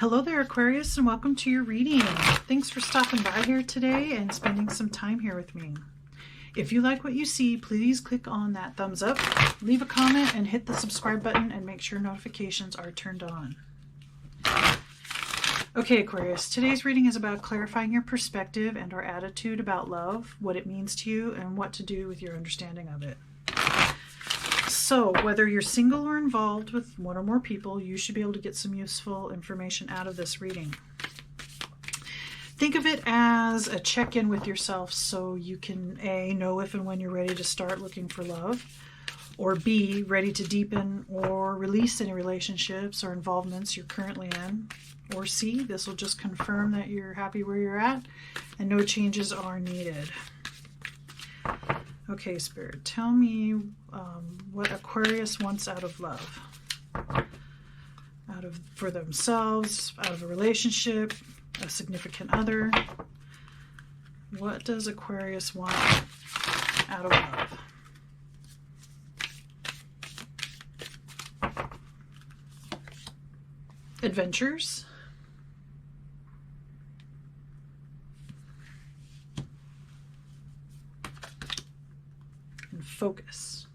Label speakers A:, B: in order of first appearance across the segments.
A: Hello there, Aquarius, and welcome to your reading. Thanks for stopping by here today and spending some time here with me. If you like what you see, please click on that thumbs up, leave a comment, and hit the subscribe button, and make sure notifications are turned on. Okay, Aquarius, today's reading is about clarifying your perspective and our attitude about love, what it means to you, and what to do with your understanding of it. So, whether you're single or involved with one or more people, you should be able to get some useful information out of this reading. Think of it as a check-in with yourself so you can A, know if and when you're ready to start looking for love, or B, ready to deepen or release any relationships or involvements you're currently in, or C, this will just confirm that you're happy where you're at and no changes are needed. Okay, Spirit, tell me what Aquarius wants out of love. For themselves, out of a relationship, a significant other. What does Aquarius want out of love? Adventures. And focus.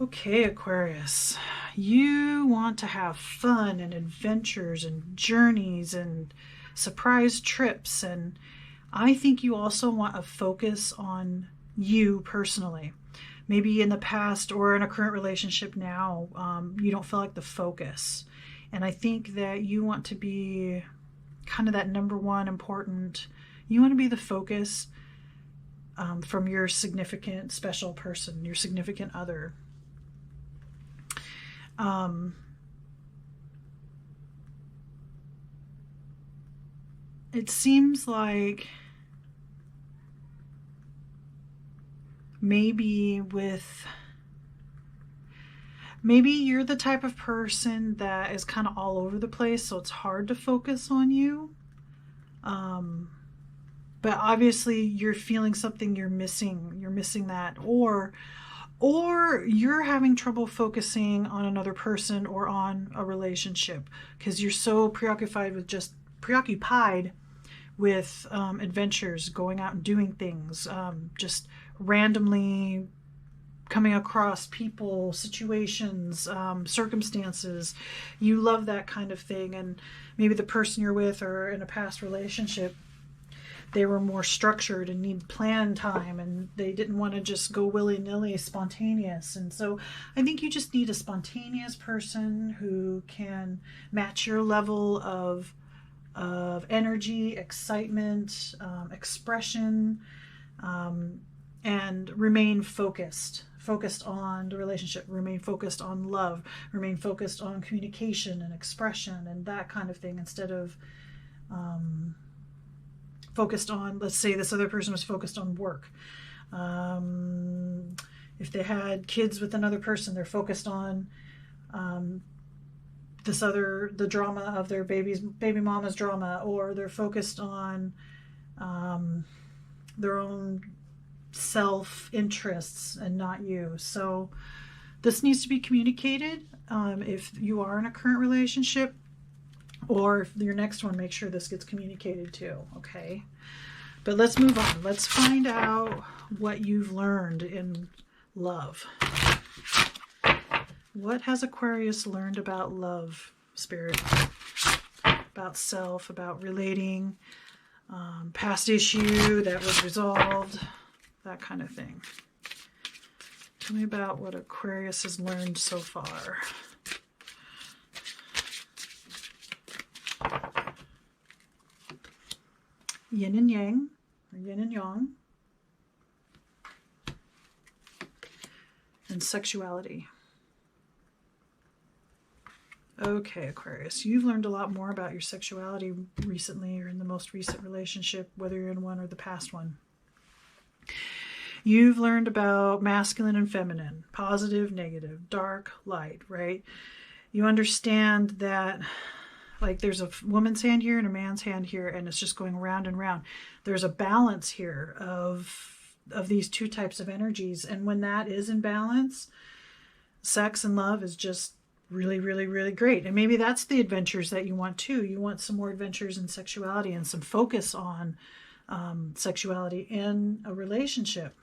A: Okay, Aquarius, you want to have fun and adventures and journeys and surprise trips, and I think you also want a focus on you personally. Maybe in the past or in a current relationship now, you don't feel like the focus, and I think that you want to be kind of that number one important. You want to be the focus from your significant special person, your significant other. It seems like maybe you're the type of person that is kind of all over the place, so it's hard to focus on you. But obviously you're feeling something you're missing that, or you're having trouble focusing on another person or on a relationship because you're so preoccupied with adventures, going out and doing things, just randomly coming across people, situations, circumstances. You love that kind of thing, and maybe the person you're with or in a past relationship, they were more structured and need planned time, and they didn't want to just go willy-nilly, spontaneous. And so I think you just need a spontaneous person who can match your level of energy, excitement, expression, and remain focused on the relationship, remain focused on love, remain focused on communication and expression and that kind of thing, instead of focused on, let's say this other person was focused on work. If they had kids with another person, they're focused on the drama of their baby mama's drama, or they're focused on their own self-interests and not you. So this needs to be communicated. If you are in a current relationship, or if your next one, make sure this gets communicated too, okay? But let's move on. Let's find out what you've learned in love. What has Aquarius learned about love, Spirit? About self, about relating, past issue that was resolved, that kind of thing. Tell me about what Aquarius has learned so far. Yin and yang, or yin and yang, and sexuality. Okay, Aquarius, you've learned a lot more about your sexuality recently, or in the most recent relationship, whether you're in one or the past one. You've learned about masculine and feminine, positive, negative, dark, light, right? You understand that, like, there's a woman's hand here and a man's hand here, and it's just going round and round. There's a balance here of these two types of energies, and when that is in balance, sex and love is just really, really, really great. And maybe that's the adventures that you want too. You want some more adventures in sexuality and some focus on sexuality in a relationship.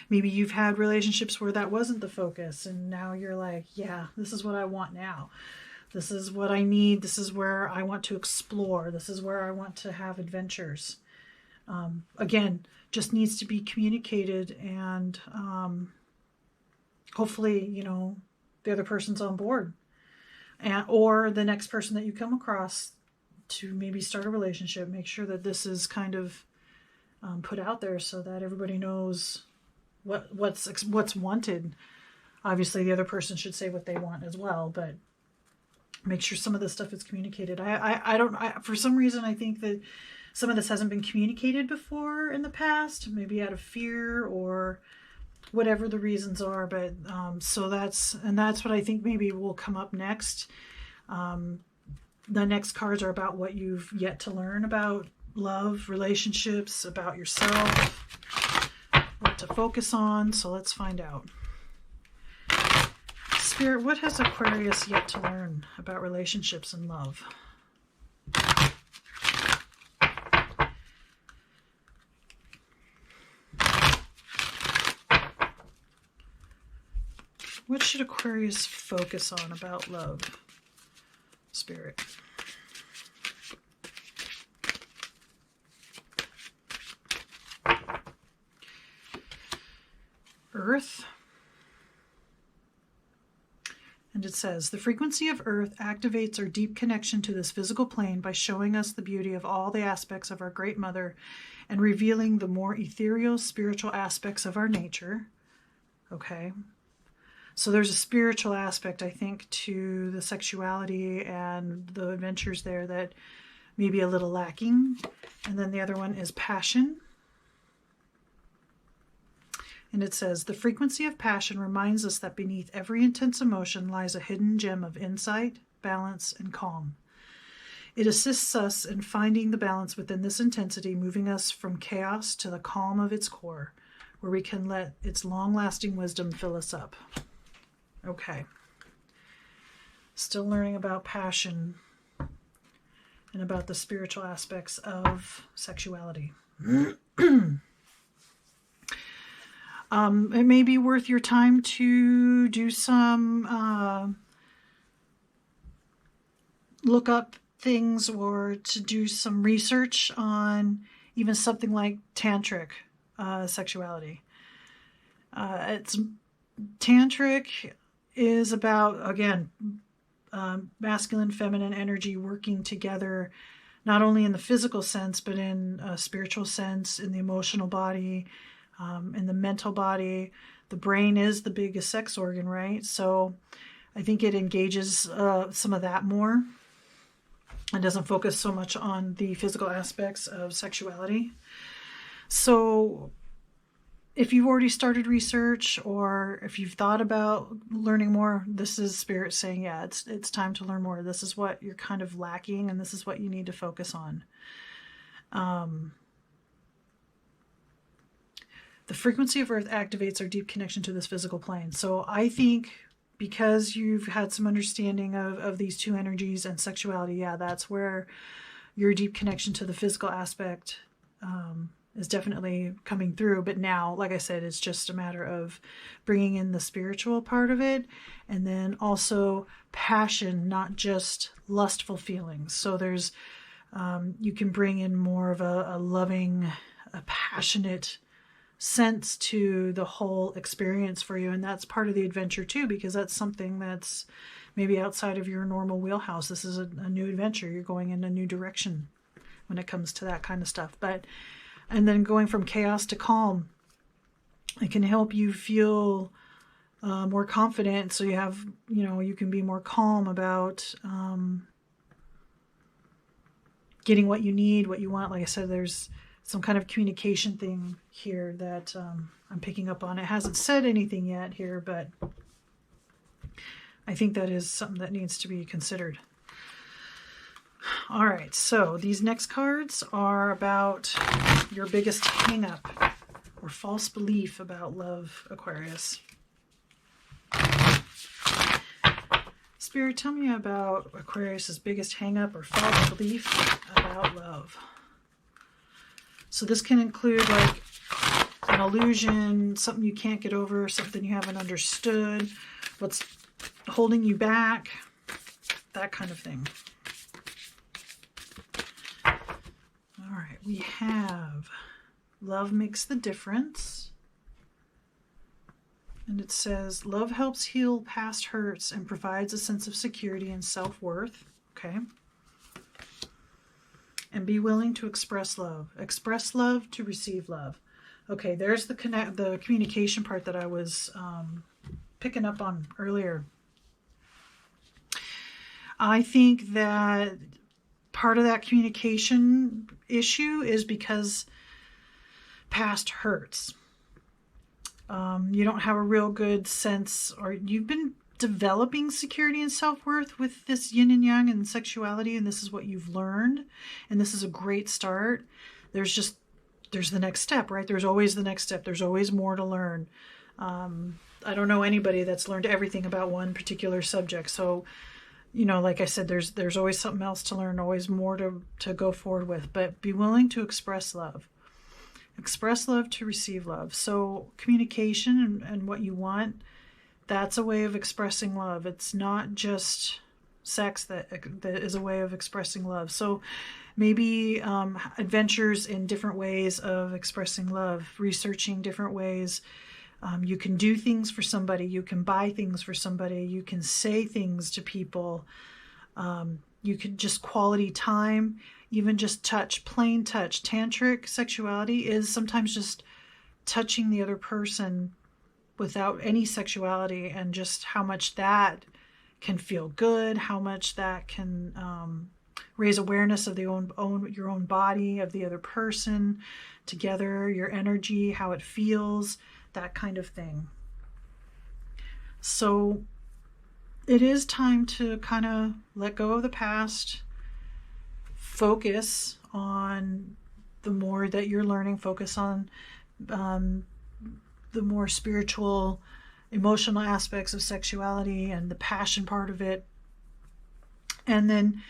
A: Maybe you've had relationships where that wasn't the focus, and now you're like, yeah, this is what I want now. This is what I need. This is where I want to explore. This is where I want to have adventures. Again, just needs to be communicated, and hopefully, you know, the other person's on board, or the next person that you come across to maybe start a relationship. Make sure that this is kind of put out there so that everybody knows what's wanted. Obviously, the other person should say what they want as well, but make sure some of this stuff is communicated. For some reason, I think that some of this hasn't been communicated before in the past, maybe out of fear or whatever the reasons are. But so that's what I think maybe will come up next. The next cards are about what you've yet to learn about love, relationships, about yourself, what to focus on. So let's find out. Spirit, what has Aquarius yet to learn about relationships and love? What should Aquarius focus on about love, Spirit? Earth. And it says, the frequency of Earth activates our deep connection to this physical plane by showing us the beauty of all the aspects of our Great Mother and revealing the more ethereal, spiritual aspects of our nature. Okay. So there's a spiritual aspect, I think, to the sexuality and the adventures there that may be a little lacking. And then the other one is passion. And it says, the frequency of passion reminds us that beneath every intense emotion lies a hidden gem of insight, balance, and calm. It assists us in finding the balance within this intensity, moving us from chaos to the calm of its core, where we can let its long-lasting wisdom fill us up. Okay. Still learning about passion and about the spiritual aspects of sexuality. It may be worth your time to do some look up things or to do some research on even something like tantric sexuality. Tantric is about, again, masculine, feminine energy working together, not only in the physical sense, but in a spiritual sense, in the emotional body, in the mental body. The brain is the biggest sex organ, right? So I think it engages some of that more and doesn't focus so much on the physical aspects of sexuality. So if you've already started research or if you've thought about learning more, this is Spirit saying, yeah, it's time to learn more. This is what you're kind of lacking, and this is what you need to focus on. The frequency of Earth activates our deep connection to this physical plane. So I think because you've had some understanding of these two energies and sexuality, yeah, that's where your deep connection to the physical aspect is definitely coming through. But now, like I said, it's just a matter of bringing in the spiritual part of it, and then also passion, not just lustful feelings. So there's, you can bring in more of a loving, a passionate sense to the whole experience for you. And that's part of the adventure too, because that's something that's maybe outside of your normal wheelhouse. This is a new adventure. You're going in a new direction when it comes to that kind of stuff. And then going from chaos to calm, it can help you feel more confident. So you have, you can be more calm about getting what you need, what you want. Like I said, there's some kind of communication thing here that I'm picking up on. It hasn't said anything yet here, but I think that is something that needs to be considered. All right, so these next cards are about your biggest hang-up or false belief about love, Aquarius. Spirit, tell me about Aquarius's biggest hang-up or false belief about love. So this can include like an illusion, something you can't get over, something you haven't understood, what's holding you back, that kind of thing. All right, we have love makes the difference. And it says, love helps heal past hurts and provides a sense of security and self-worth. Okay. And be willing to express love. Express love to receive love. Okay, there's the communication part that I was picking up on earlier. I think that part of that communication issue is because past hurts. You don't have a real good sense, or you've been developing security and self-worth with this yin and yang and sexuality, and this is what you've learned, and this is a great start. There's the next step, right? There's always the next step. There's always more to learn. I don't know anybody that's learned everything about one particular subject. So, you know, like I said, there's always something else to learn, always more to go forward with, but be willing to express love. Express love to receive love. So communication and what you want, that's a way of expressing love. It's not just sex that is a way of expressing love. So maybe adventures in different ways of expressing love, researching different ways. You can do things for somebody. You can buy things for somebody. You can say things to people. You could just quality time, even just touch, plain touch. Tantric sexuality is sometimes just touching the other person without any sexuality, and just how much that can feel good, how much that can raise awareness of your own body, of the other person, together, your energy, how it feels, that kind of thing. So it is time to kind of let go of the past, focus on the more that you're learning, focus on the more spiritual, emotional aspects of sexuality and the passion part of it. And then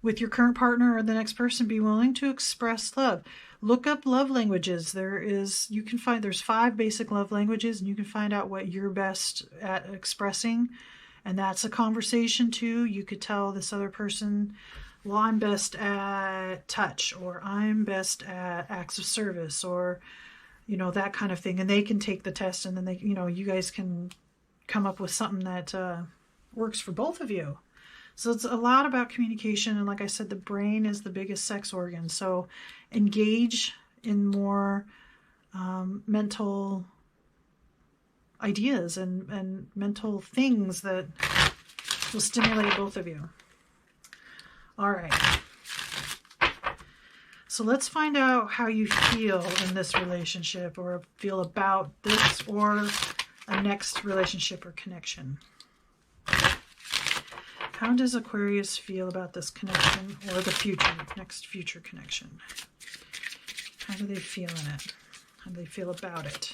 A: with your current partner or the next person, be willing to express love. Look up love languages. There's 5 basic love languages, and you can find out what you're best at expressing. And that's a conversation too. You could tell this other person, well, I'm best at touch, or I'm best at acts of service, or, you know, that kind of thing. And they can take the test, and then they, you know, you guys can come up with something that works for both of you. So it's a lot about communication. And like I said, the brain is the biggest sex organ. So engage in more mental ideas and mental things that will stimulate both of you. All right. So let's find out how you feel in this relationship, or feel about this or a next relationship or connection. How does Aquarius feel about this connection or the next future connection? How do they feel in it? How do they feel about it?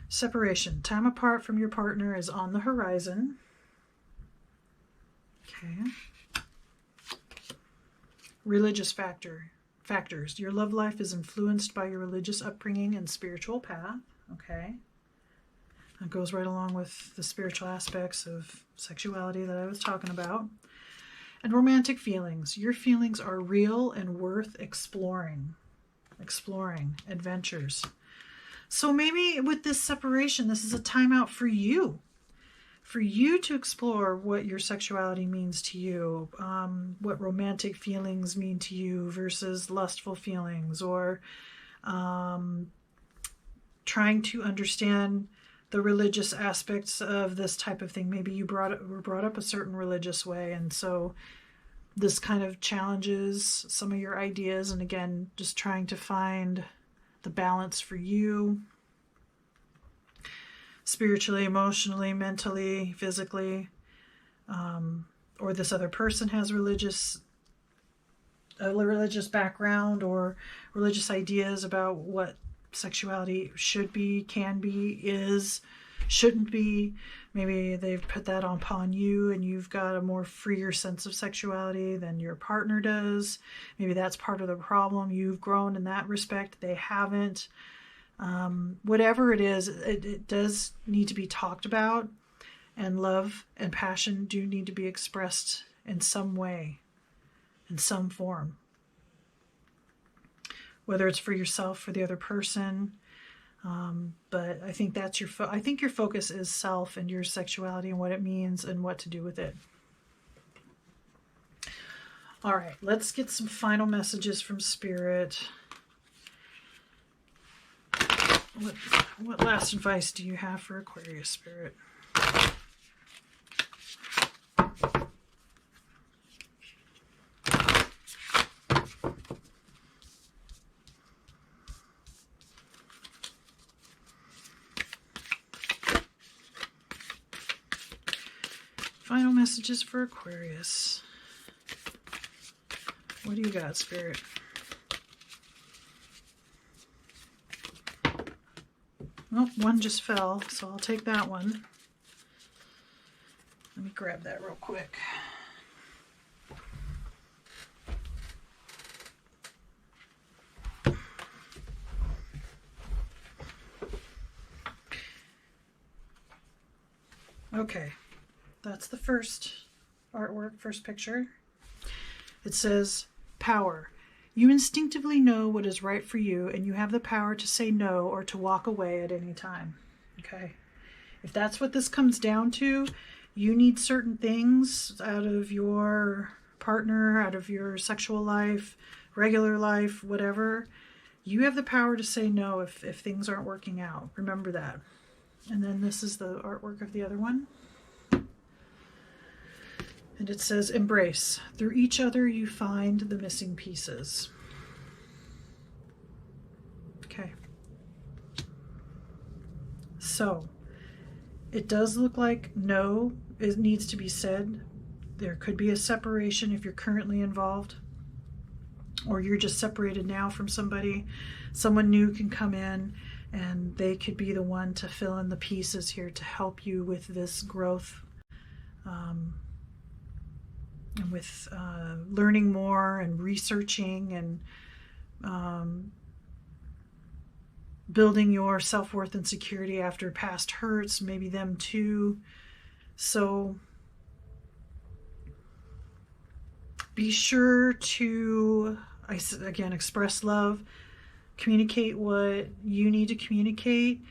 A: Separation. Time apart from your partner is on the horizon. Okay. Religious factors. Your love life is influenced by your religious upbringing and spiritual path. Okay. That goes right along with the spiritual aspects of sexuality that I was talking about. And romantic feelings. Your feelings are real and worth exploring. Adventures. So maybe with this separation, this is a time out for you to explore what your sexuality means to you, what romantic feelings mean to you versus lustful feelings, or trying to understand the religious aspects of this type of thing. Maybe you were brought up a certain religious way, and so this kind of challenges some of your ideas. And again, just trying to find the balance for you, spiritually, emotionally, mentally, physically, or this other person has a religious background or religious ideas about what sexuality should be, can be, shouldn't be. Maybe they've put that upon you and you've got a more freer sense of sexuality than your partner does. Maybe that's part of the problem. You've grown in that respect. They haven't. Whatever it is, it does need to be talked about, and love and passion do need to be expressed in some way, in some form. Whether it's for yourself, for the other person. But I think that's I think your focus is self and your sexuality and what it means and what to do with it. All right, let's get some final messages from Spirit. What last advice do you have for Aquarius, Spirit? Final messages for Aquarius. What do you got, Spirit? Oh, one just fell, so I'll take that one. Let me grab that real quick. Okay. That's the first artwork, first picture. It says, power. You instinctively know what is right for you, and you have the power to say no or to walk away at any time. Okay? If that's what this comes down to, you need certain things out of your partner, out of your sexual life, regular life, whatever. You have the power to say no if things aren't working out. Remember that. And then this is the artwork of the other one. And it says, embrace. Through each other, you find the missing pieces. Okay. So, it does look like no, it needs to be said. There could be a separation if you're currently involved, or you're just separated now from somebody. Someone new can come in, and they could be the one to fill in the pieces here to help you with this growth. And with learning more and researching and building your self-worth and security after past hurts, maybe them too. So be sure to, again, express love, communicate what you need to communicate,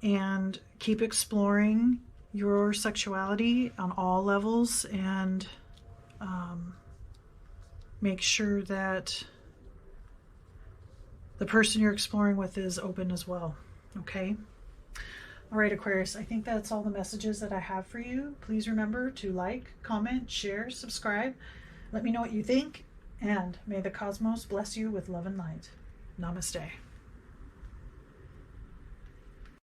A: and keep exploring your sexuality on all levels, and make sure that the person you're exploring with is open as well. Okay? All right, Aquarius, I think that's all the messages that I have for you. Please remember to like, comment, share, subscribe. Let me know what you think, and may the cosmos bless you with love and light. Namaste.